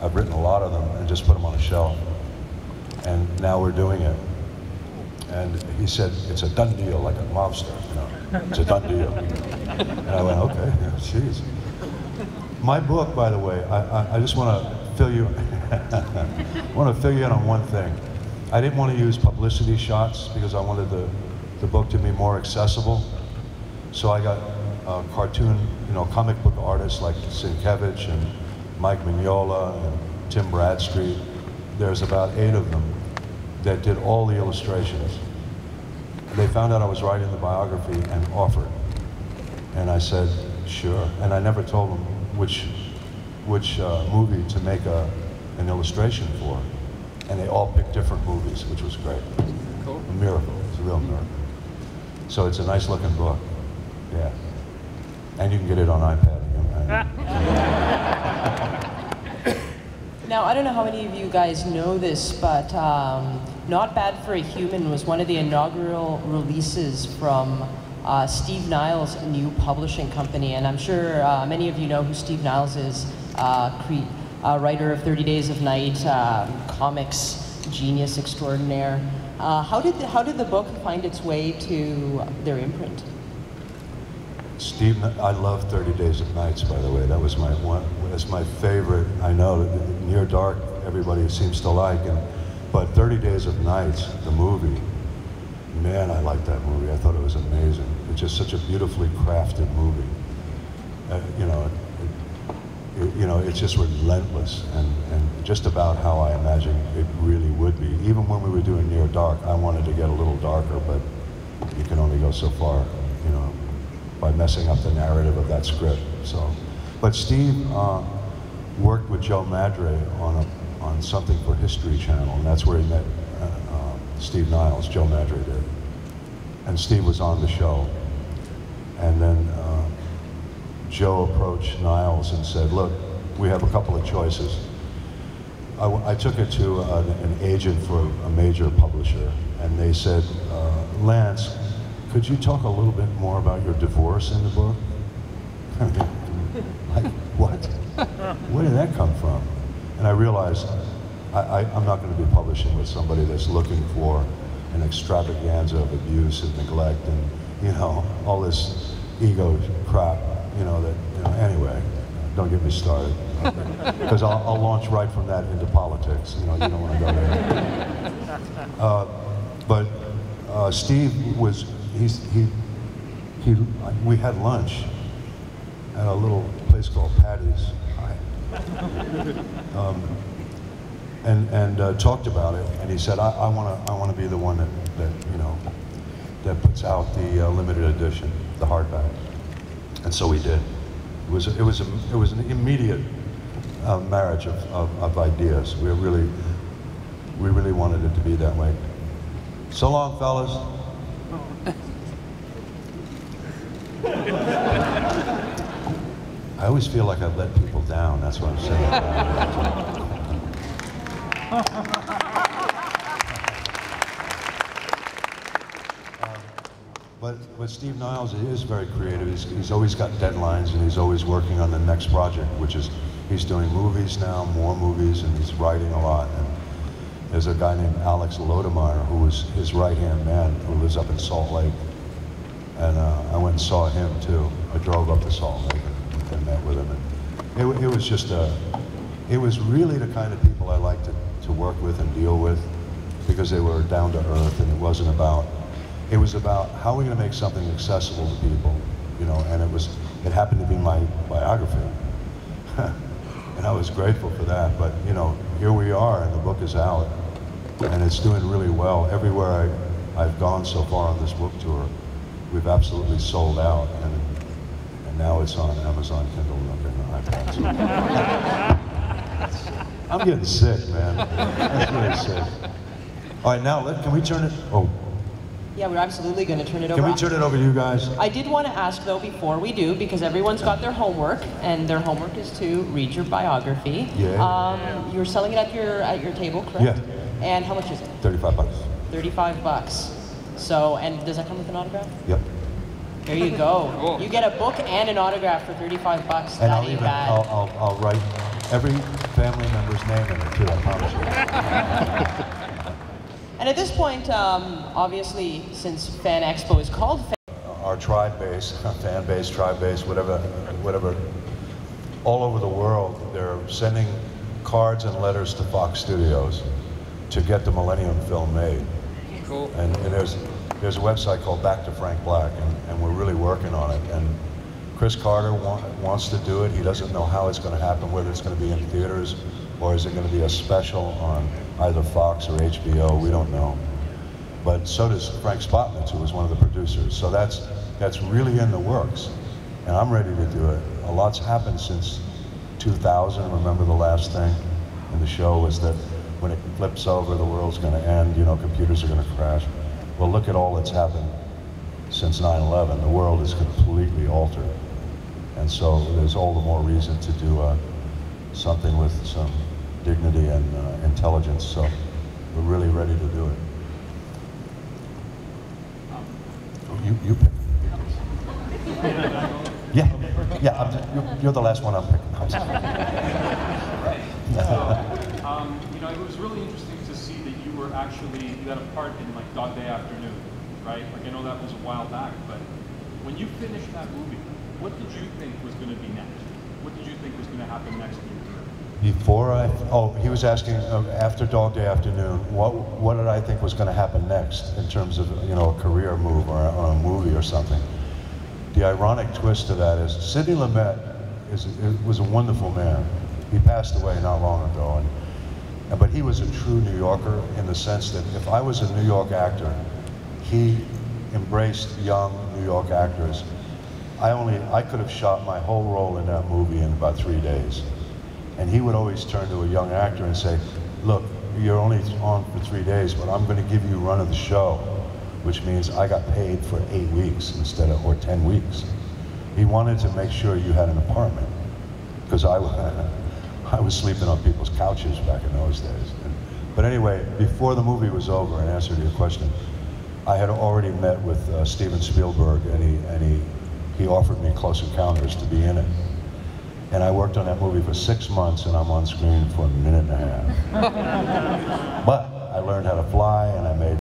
I've written a lot of them and just put them on a shelf. And now we're doing it. And he said, it's a done deal, like a mobster, you know. It's a done deal. And I went, okay, jeez. My book, by the way, I just want to fill you, in on one thing. I didn't want to use publicity shots because I wanted the book to be more accessible. So I got cartoon, comic book artists like Sienkiewicz and Mike Mignola and Tim Bradstreet. There's about 8 of them that did all the illustrations. They found out I was writing the biography and offered. And I said, sure. And I never told them which movie to make an illustration for. And they all picked different movies, which was great. Cool. A miracle, it's a real miracle. So it's a nice looking book, yeah. And you can get it on iPad. Now, I don't know how many of you guys know this, but Not Bad for a Human was one of the inaugural releases from Steve Niles' new publishing company. And I'm sure many of you know who Steve Niles is, writer of 30 Days of Night, comics genius extraordinaire. How did the book find its way to their imprint? Steve, I love 30 Days of Nights, by the way. That was that's my favorite. I know, Near Dark, everybody seems to like, but 30 Days of Nights, the movie, man, I liked that movie. I thought it was amazing. It's just such a beautifully crafted movie. It's just relentless and just about how I imagine it really would be. Even when we were doing Near Dark, I wanted to get a little darker, but you can only go so far, by messing up the narrative of that script. But Steve worked with Joe Madre on something for History Channel, and that's where he met Steve Niles. Joe Madre did, and Steve was on the show, and then Joe approached Niles and said, "Look, we have a couple of choices." I took it to an agent for a major publisher, and they said, "Lance, could you talk a little bit more about your divorce in the book?" Like, what? Where did that come from? And I realized I'm not going to be publishing with somebody that's looking for an extravaganza of abuse and neglect and, all this ego crap, anyway, don't get me started. Because I'll launch right from that into politics. You don't want to go there. But Steve was, we had lunch at a little place called Patty's. And talked about it, and he said, I want to be the one that puts out the limited edition, the hardback. And so we did. It was an immediate marriage of ideas. We really wanted it to be that way. So long, fellas. I always feel like I've let people down. That's what I'm saying. But Steve Niles is very creative. He's always got deadlines, and he's always working on the next project, which is he's doing movies now, more movies, and he's writing a lot. And there's a guy named Alex Lodemeyer who was his right-hand man, who lives up in Salt Lake. And I went and saw him too. I drove up to Salt Lake and met with him. And it was just it was really the kind of people I liked to work with and deal with, because they were down to earth, and it was about how are we going to make something accessible to people, and it happened to be my biography. And I was grateful for that, but here we are, and the book is out, and it's doing really well. Everywhere I've gone so far on this book tour, we've absolutely sold out, and now it's on Amazon Kindle and iPad. I'm getting sick, man. That's really sick. All right, now can we turn it? Oh. Yeah, we're absolutely going to turn it over. Can we turn it over to you guys? I did want to ask, though, before we do, because everyone's got their homework, and their homework is to read your biography. Yeah. You're selling it at your table, correct? Yeah. And how much is it? $35. 35 bucks. So, and does that come with an autograph? Yep. There you go. Cool. You get a book and an autograph for 35 bucks. And that ain't bad. I'll write every family member's name in it too, I promise you. And at this point, obviously, since FanExpo is called our tribe base, fan base, tribe base, whatever, all over the world, they're sending cards and letters to Fox Studios to get the Millennium film made. Cool. And there's a website called Back to Frank Black, and we're really working on it. And Chris Carter wants to do it. He doesn't know how it's going to happen, whether it's going to be in theaters or is it going to be a special on either Fox or HBO. We don't know. But so does Frank Spotnitz, who was one of the producers. So that's really in the works, and I'm ready to do it. A lot's happened since 2000. Remember the last thing in the show was that when it flips over, the world's going to end. You know, computers are going to crash. Well, look at all that's happened since 9/11. The world is completely altered, and so there's all the more reason to do something with some dignity and intelligence. So we're really ready to do it. You pick. Yeah. You're the last one I'm picking. I'm sorry. You know, it was really interesting to see that you got a part in like Dog Day Afternoon, right? Like I know that was a while back, but when you finished that movie, what did you think was going to be next? What did you think was going to happen next year? He was asking after Dog Day Afternoon, what did I think was going to happen next in terms of, you know, a career move or a movie or something. The ironic twist to that is Sidney Lumet was a wonderful man. He passed away not long ago, but he was a true New Yorker in the sense that if I was a New York actor, he embraced young New York actors. I could have shot my whole role in that movie in about 3 days. And he would always turn to a young actor and say, look, you're only on for 3 days, but I'm going to give you run of the show, which means I got paid for 8 weeks or 10 weeks. He wanted to make sure you had an apartment, because I was sleeping on people's couches back in those days. But anyway, before the movie was over, in answer to your question, I had already met with Steven Spielberg, and he offered me Close Encounters to be in it. And I worked on that movie for 6 months, and I'm on screen for a minute and a half. But I learned how to fly, and I made